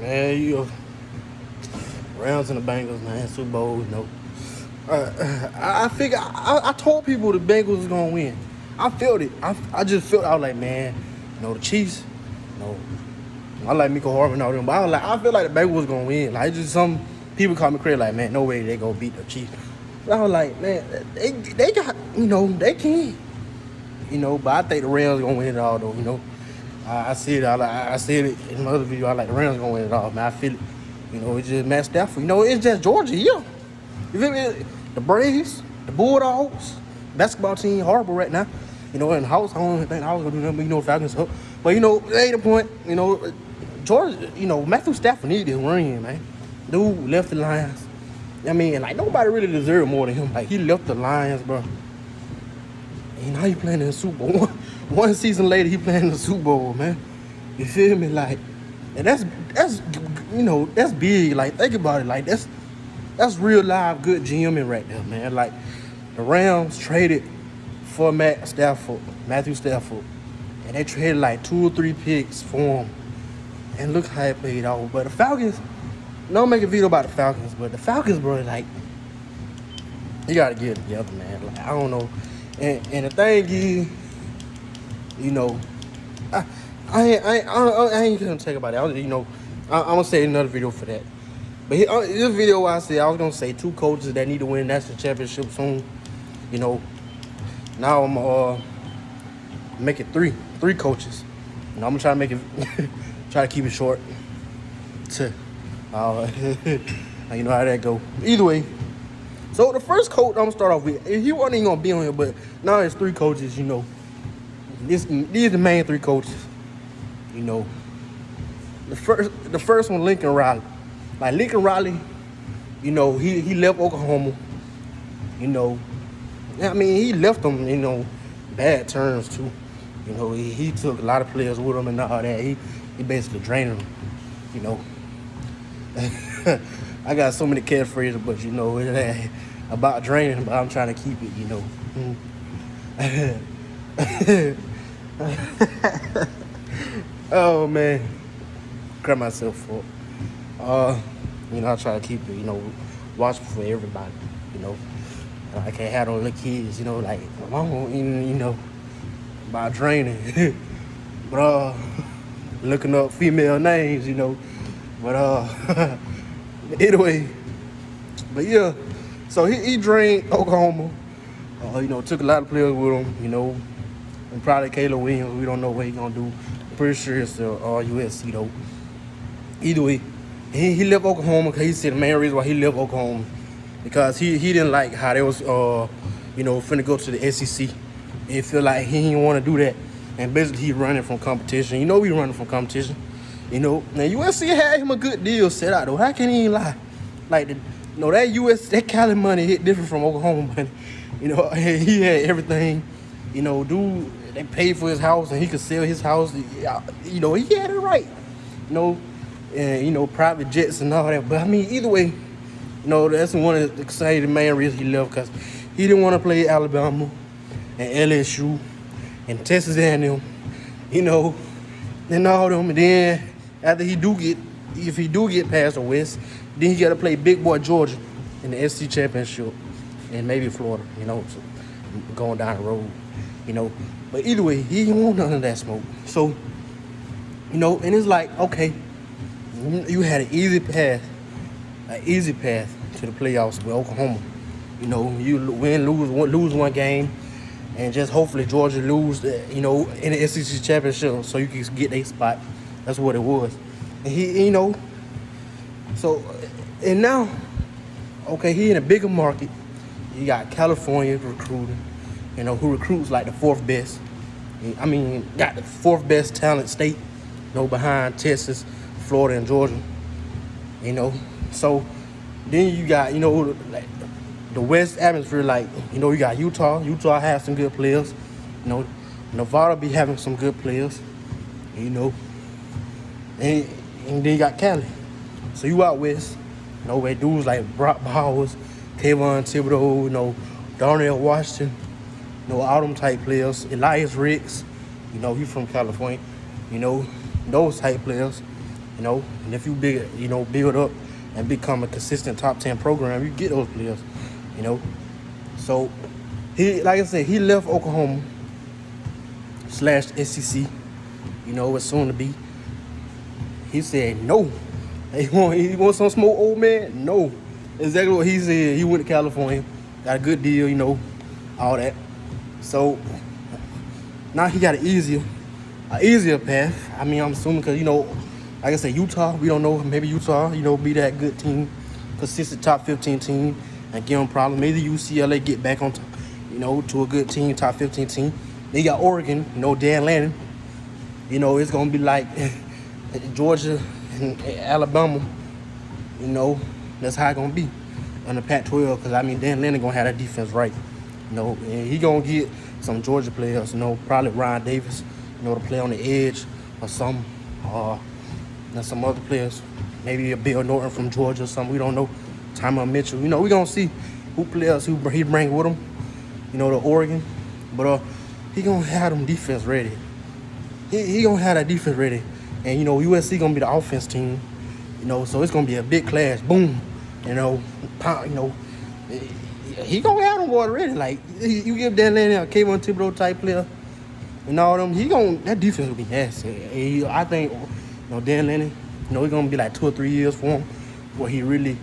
Man, you Rams and the Bengals, man, Super Bowl, I figure I told people the Bengals was gonna win. I felt it. I just felt I was like, man, the Chiefs, I like Miko Hardman and all them, but I feel like the Bengals was gonna win. Like just some people call me crazy, like, man, no way they gonna beat the Chiefs. But I was like, man, they got, they can. But I think the Rams gonna win it all though, I see it. I said it in my other video. I like the Rams gonna win it all, man. I feel it. It's just Matt Stafford. It's just Georgia. Yeah, you feel me? The Braves, the Bulldogs, basketball team horrible right now. In house, I don't think I was gonna do nothing. But Falcons up. But that ain't the point. Georgia. Matthew Stafford need this ring, man. Dude left the Lions. I mean, like nobody really deserved more than him. Like he left the Lions, bro. And now he playing in the Super Bowl. One season later, he playing in the Super Bowl, man. You feel me? Like, and that's big. Like, think about it. Like, that's real live good GMing right there, man. Like, the Rams traded for Matthew Stafford, and they traded like 2 or 3 picks for him. And look how it played out. But the Falcons, don't make a video about the Falcons, but the Falcons, bro, like, you gotta get it together, man. Like, I don't know. And the thing is, I ain't gonna talk about that. I'm gonna say another video for that. But this video, I was gonna say 2 coaches that need to win national championship soon. Now I'm make it 3 coaches. I'm gonna try to make it, try to keep it short. You know how that go. Either way. So the first coach I'm gonna start off with, he wasn't even gonna be on here, but now it's 3 coaches. These are the main 3 coaches. The first one, Lincoln Riley. Like Lincoln Riley, he left Oklahoma. I mean, he left them, bad terms too. He took a lot of players with him and all that. He basically drained them. I got so many catchphrases, but it ain't about draining, but I'm trying to keep it, Oh man, cry myself up. I try to keep it, watchful for everybody, I can't have no little kids, like mama, about draining. But looking up female names, but anyway, but yeah, so he drained Oklahoma. Took a lot of players with him, and probably Caleb Williams. We don't know what he's gonna do. I'm pretty sure it's the USC though. Either way, he left Oklahoma because he said the main reason why he left Oklahoma because he didn't like how they was finna go to the SEC. He feel like he didn't want to do that, and basically he running from competition. We running from competition. Now USC had him a good deal set out though. How can he lie? Like that Cali money hit different from Oklahoma money. He had everything. Dude, they paid for his house and he could sell his house. He had it right. And private jets and all that. But I mean, either way, that's one of the main reasons he left because he didn't want to play Alabama and LSU and Texas A&M. And all them. And then after if he do get past the West, then he got to play big boy Georgia in the SC championship and maybe Florida. So going down the road. But either way, he didn't want none of that smoke. So, and it's like, okay, you had an easy path to the playoffs with Oklahoma. You win, lose one game, and just hopefully Georgia lose, in the SEC championship so you can get a spot. That's what it was. And he, so, and now, okay, he in a bigger market. You got California recruiting, who recruits like the 4th best. I mean, got the 4th best talent state, behind Texas, Florida, and Georgia. So then you got, like the West atmosphere, like, you got Utah. Utah has some good players. Nevada be having some good players. And then you got Cali. So you out West, where dudes like Brock Bowers, Kayvon Thibodeau, Darnell Washington, all them type players. Elias Ricks, he from California, those type players. And if you build up and become a consistent top 10 program, you get those players, you know. So he, like I said, he left Oklahoma / SEC, it's soon to be. He said no. He want some smoke, old man? No. Exactly what he said. He went to California, got a good deal, all that. So now he got an easier path. I mean, I'm assuming because, like I said, Utah, we don't know. Maybe Utah, be that good team, consistent top 15 team, and give them problems. Maybe UCLA get back on, to a good team, top 15 team. They got Oregon, Dan Lanning. It's going to be like Georgia and Alabama. That's how it's going to be on the Pac-12. Because, Dan Lanning going to have that defense right. And he going to get some Georgia players, probably Ryan Davis, to play on the edge or some. And some other players, maybe a Bill Norton from Georgia or something. We don't know. Tyler Mitchell. We're going to see who players who he bring with him, to Oregon. But he going to have them defense ready. He going to have that defense ready. And, USC going to be the offense team, so it's going to be a big clash. Boom. He going to have them boys ready. Like, you give Dan Lanning a Kayvon Thibodeau type player and all them, that defense will be nasty. I think, Dan Lanning, it's going to be like 2 or 3 years for him where he really,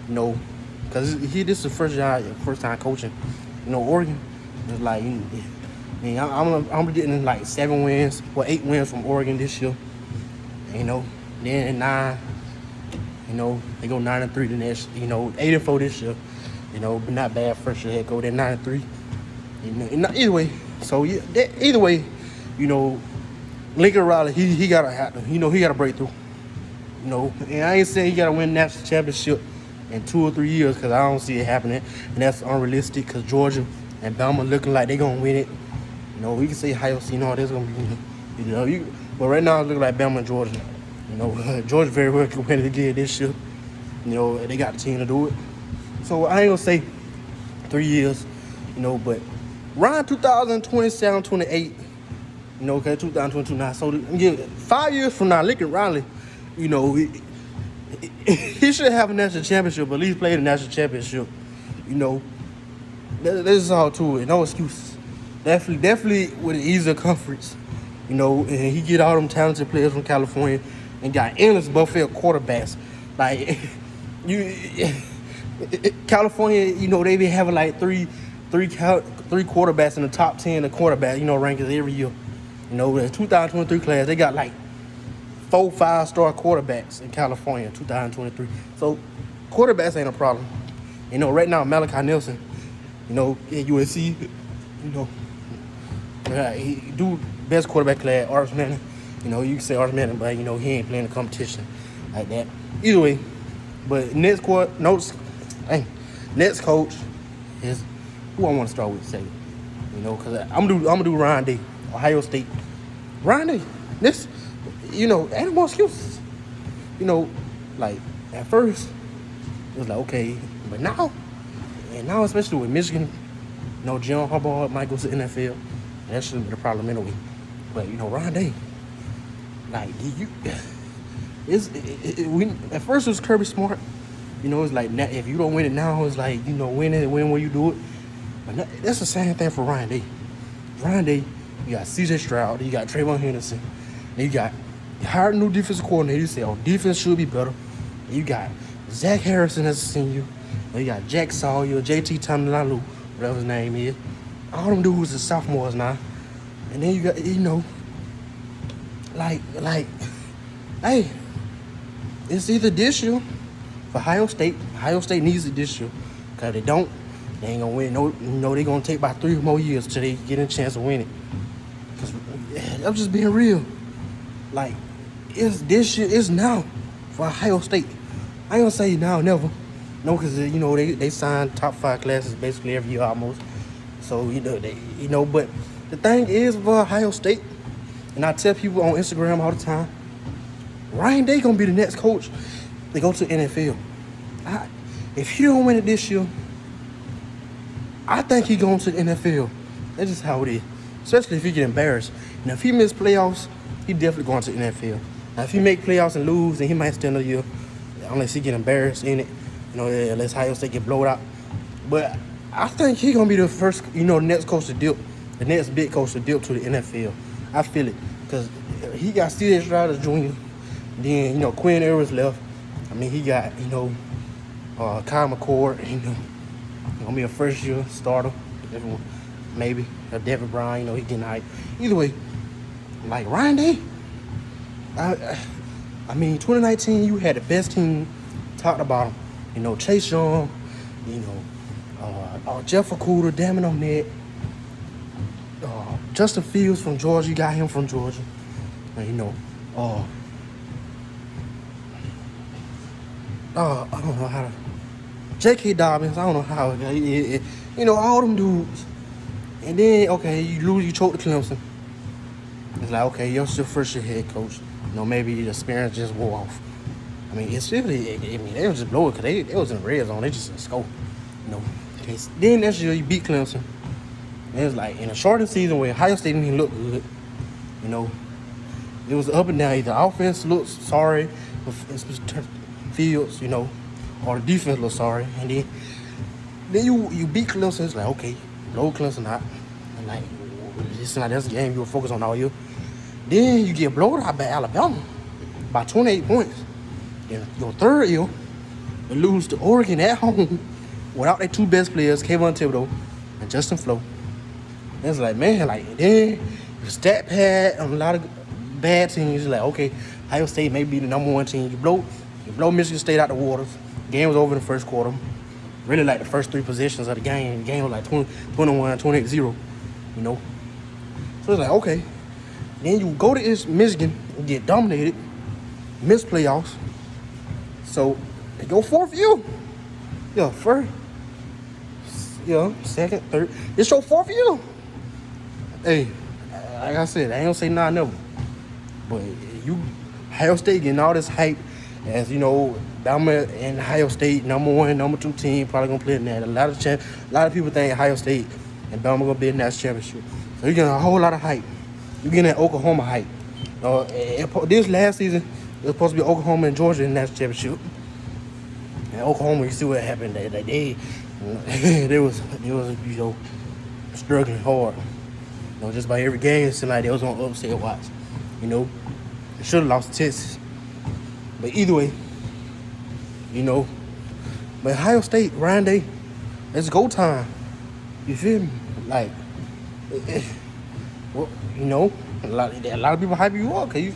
because this is the first time coaching, Oregon. It's like, I'm getting like 7 wins, 8 wins from Oregon this year. Then 9, they go 9-3 the next, 8-4 this year, but not bad first year head coach. Then 9-3, either way. So yeah, either way, Lincoln Riley, he gotta happen. He gotta break through. And I ain't saying he gotta win national championship in 2 or 3 years because I don't see it happening, and that's unrealistic. Because Georgia and Bama looking like they gonna win it. We can say Ohio State, that's gonna be, but right now it looks like Bama and Georgia. Georgia very well could win it again this year. They got the team to do it. So I ain't gonna say 3 years, but around 2027, 28. Okay, 2022 now. So, 5 years from now, Lincoln Riley, he should have a national championship, at least play the national championship. This is all to it. No excuses. Definitely with an easier conference. And he get all them talented players from California and got endless buffet quarterbacks. Like, California, they be having like three quarterbacks in the top 10 of quarterback, rankings every year. The 2023 class, they got like 4 5-star quarterbacks in California in 2023. So quarterbacks ain't a problem. Right now Malachi Nelson, at USC, he do best quarterback class, Arch Manning. You can say Arch Manning, but he ain't playing the competition like that. Either way, but next coach is who I want to start with. Say, because I'm gonna do Ryan Day, Ohio State. Ryan Day, this, ain't more excuses. Like at first it was like okay, but now especially with Michigan, John Harbaugh might go to the NFL, and that shouldn't be the problem anyway. But Ryan Day, like at first it was Kirby Smart. It's like if you don't win it now, it's like win when you do it. But that's the same thing for Ryan Day. Ryan Day, you got C.J. Stroud, you got Trayvon Henderson, and you hired a new defensive coordinator. You say, defense should be better. And you got Zach Harrison as a senior, and you got Jack Sawyer, JT Tamilalo, whatever his name is. All them dudes are sophomores now. And then you got, hey, it's either this year for Ohio State. Ohio State needs it this year. Because if they don't, they ain't going to win. They're going to take about 3 more years till they get a chance to win it. Because I'm just being real. Like, it's this year, it's now for Ohio State. I ain't going to say now, never. No, because, they sign top 5 classes basically every year almost. So, but the thing is for Ohio State, and I tell people on Instagram all the time, Ryan Day going to be the next coach to go to the NFL. If he don't win it this year, I think he going to the NFL. That's just how it is. Especially if he get embarrassed. And if he miss playoffs, he definitely going to the NFL. Now, if he make playoffs and lose, then he might stay another year, unless he get embarrassed in it. Unless Ohio State get blowed out. But I think he gonna be the first, next coach to dip, the next big coach to dip to the NFL. I feel it, because he got C.J. Stroud as junior. Then, Quinn Ewers left. I mean, he got, Kyle McCord, gonna be a first year starter. Maybe. Or Devin Brown, he getting hype. Either way, like Ryan Day, I mean, 2019, you had the best team top to bottom. Chase Young, Jeff Okudah, Damon Arnett, Justin Fields from Georgia. You got him from Georgia. I don't know how to. J.K. Dobbins, I don't know how. All them dudes. And then, okay, you choke the Clemson. It's like, okay, you're still first year head coach. Maybe the experience just wore off. I mean, it's really, they was just blowing because they was in the red zone. They just didn't score. Okay. Then next year, you beat Clemson. And it was like, in a shortened season where Ohio State didn't even look good, it was up and down. Either offense looked sorry, Fields, or the defense looked sorry. And then you beat Clemson. It's like, okay, blow Clemson out. And like, that's the game you were focused on all year. Then you get blown out by Alabama by 28 points. In your third year, you lose to Oregon at home without their two best players, Kayvon Thibodeau and Justin Flo. And it's like, man, then you stat pad on a lot of bad teams. You're like, okay, Ohio State may be the number one team. You blow Michigan State out the waters. Game was over in the first quarter. Really like the first three possessions of the game. The game was like 21, 28-0, So it's like, okay. Then you go to Michigan and get dominated, miss playoffs. So, go fourth year. Yeah, first. Yeah, second, third. It's your fourth year. Hey, like I said, I ain't gonna say nah never. But Ohio State getting all this hype as, Bama and Ohio State, number one, number two team, probably gonna play in that. A lot of people think Ohio State and Bama gonna be in that championship. So you're getting a whole lot of hype. You're getting that Oklahoma hype. This last season, it was supposed to be Oklahoma and Georgia in that championship. And Oklahoma, you see what happened. They was struggling hard. Just by every game, it seemed like they was on upset watch. They should have lost to Texas. But either way, but Ohio State, Ryan Day, it's go time. You feel me? Like, a lot of people hype you up because you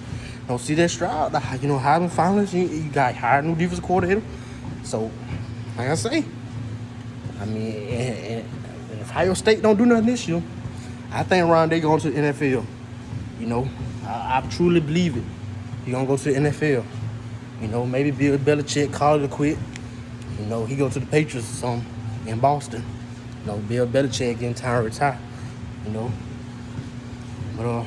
don't see that Stroud. Heisman finalists, you got hired new defensive coordinator. So, like I say, I mean, and if Ohio State don't do nothing this year, I think Ron Day going to the NFL. I truly believe it. He gonna go to the NFL. Maybe Bill Belichick call it a quit. He go to the Patriots or something in Boston. Bill Belichick getting time to retire. But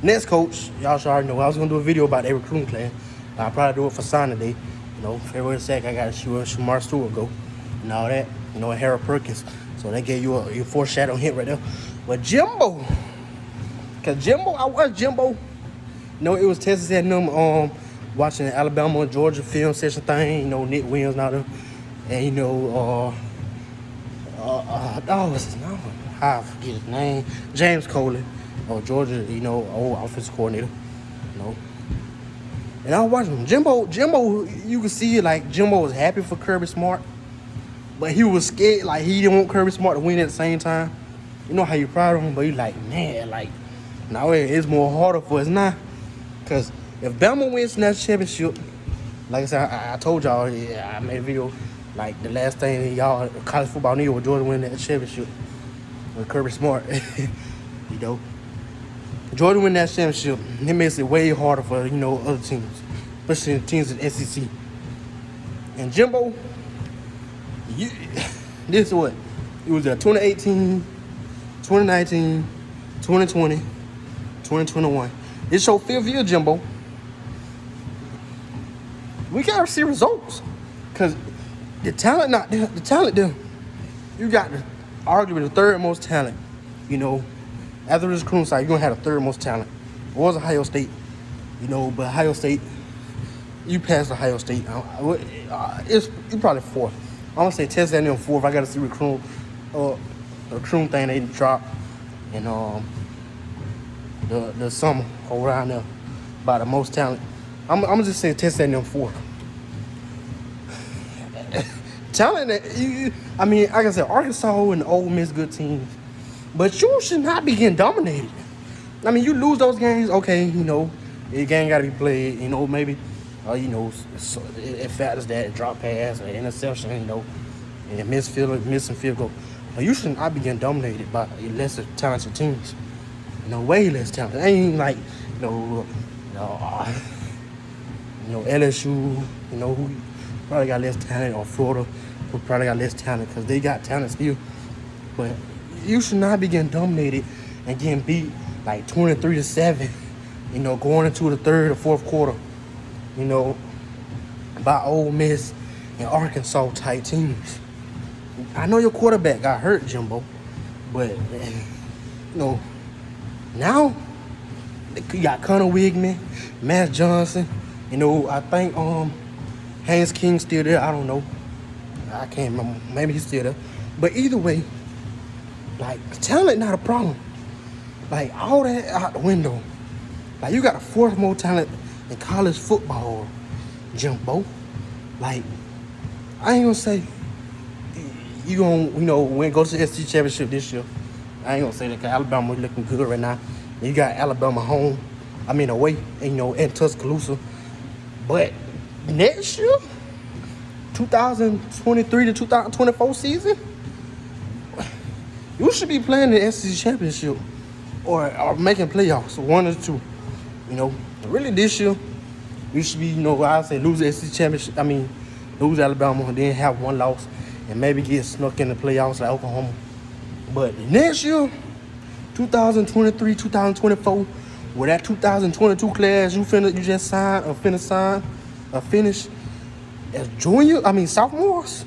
next coach, y'all should already know. I was gonna do a video about their recruiting class. I'll probably do it for signing day. February 2nd, I gotta see where Shamar Stewart go and all that. Harold Perkins. So that gave you a foreshadowing hint right there. But Jimbo, I watched Jimbo. It was Texas A&M watching the Alabama and Georgia film session thing. Nick Williams and all them. And what's his name? I forget his name. James Coley, Georgia, old offensive coordinator. And I was watching him. Jimbo, you could see like Jimbo was happy for Kirby Smart, but he was scared. Like he didn't want Kirby Smart to win at the same time. How you proud of him, but you like, man, like now it's more harder for us now. Cause if Bama wins the national championship, like I said, I told y'all, I made a video like the last thing y'all college football knew was Georgia winning that championship with Kirby Smart. Georgia win that championship, it makes it way harder for other teams, especially teams in the SEC. And Jimbo, this is what it was: 2018, 2019, 2020, 2021. It's your fifth year, Jimbo. We gotta see results, cause the talent there. You got arguably the third most talent. After this recruiting side, you're gonna have the third most talent. It was Ohio State. But Ohio State, you passed Ohio State. It's probably fourth. I'm gonna say Texas A&M fourth. I gotta see the recruiting thing they dropped and the summer around there by the most talent. I'm gonna just say Texas A&M fourth. Talent that like I said, Arkansas and Ole Miss good teams, but you should not be getting dominated. You lose those games, okay, the game got to be played, maybe, so it factors that drop pass or interception, and missing field goal. But you should not be getting dominated by lesser talented teams. Way less talented. Ain't like, LSU, who probably got less talent, or Florida, who probably got less talent because they got talent still. But you should not be getting dominated and getting beat like 23-7, going into the third or fourth quarter, by Ole Miss and Arkansas type teams. I know your quarterback got hurt, Jimbo, but now you got Connor Wigman, Matt Johnson. I think Haynes King's still there. I don't know. I can't remember. Maybe he's still there. But either way, talent not a problem. All that out the window. You got a fourth most talent in college football, Jimbo. I ain't gonna say you gonna go to the SEC championship this year. I ain't gonna say that because Alabama looking good right now. You got Alabama away, in Tuscaloosa. But next year, 2023 to 2024 season, you should be playing the SEC championship or making playoffs, one or two. Really this year, you should be, I say lose the SEC championship. Lose Alabama and then have one loss and maybe get snuck in the playoffs like Oklahoma. But next year, 2023, 2024, with that 2022 class you just signed or finish as sophomores,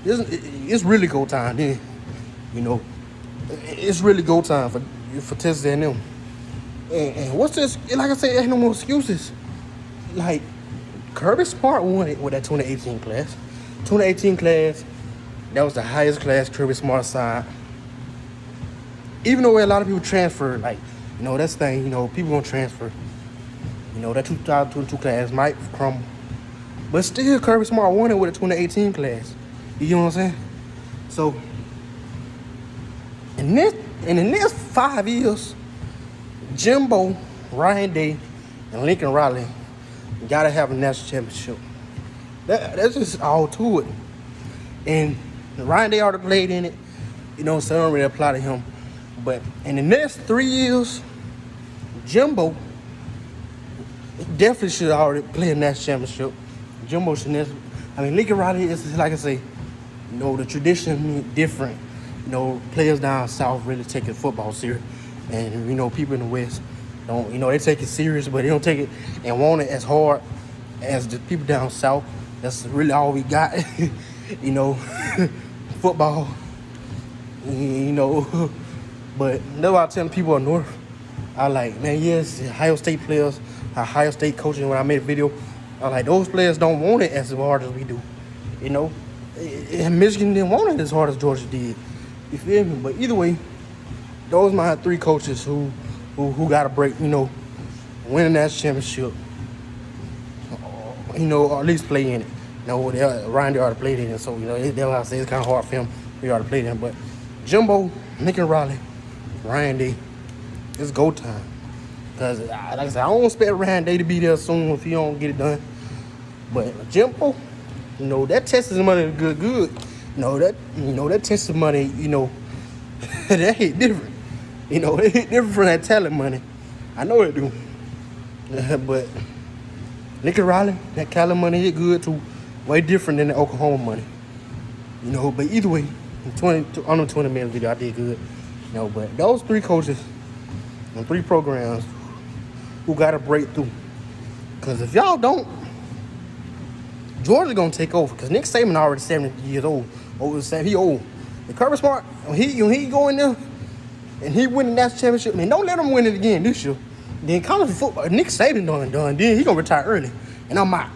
it's really go time then. It's really go time for Texas A&M. And what's this? Like I said, ain't no more excuses. Kirby Smart won it with that 2018 class. 2018 class, that was the highest class Kirby Smart signed. Even though a lot of people transfer, that's the thing, people gonna transfer. That 2022 class might crumble. But still, Kirby Smart won it with the 2018 class. You know what I'm saying? So, in the next 5 years, Jimbo, Ryan Day, and Lincoln Riley gotta have a national championship. That's just all to it. And Ryan Day already played in it, so it don't really apply to him. But in the next 3 years, Jimbo definitely should already play a national championship. Jimbo should Lincoln Riley is, like I say, the tradition different. Players down south really taking football serious. And, people in the West don't, they take it serious, but they don't take it and want it as hard as the people down south. That's really all we got, football, But that's why I tell people up north, yes, Ohio State players, Ohio State coaching, when I made a video, those players don't want it as hard as we do, And Michigan didn't want it as hard as Georgia did. You feel me? But either way, those are my three coaches who got a break, winning that championship, or at least play in it. Ryan they already played in it, so that's why I say it's kind of hard for him. He already played in it, but Jimbo, Lincoln Riley, Ryan Day, it's go time. Because, like I said, I don't expect Ryan Day to be there soon if he don't get it done. But Jimbo, that Texas money is good. That Texas money, that hit different. It hit different from that talent money. I know it do. But Lincoln Riley, that Cali money hit good too. Way different than the Oklahoma money. But either way, on the 20-minute video, I did good. But those three coaches and three programs who got to break through. Because if y'all don't, Georgia going to take over. Because Nick Saban already 70 years old. He old. And Kirby Smart, when he go in there and he win the national championship, man, don't let him win it again this year. Then college football, Nick Saban done. Then he gonna retire early, and I'm out.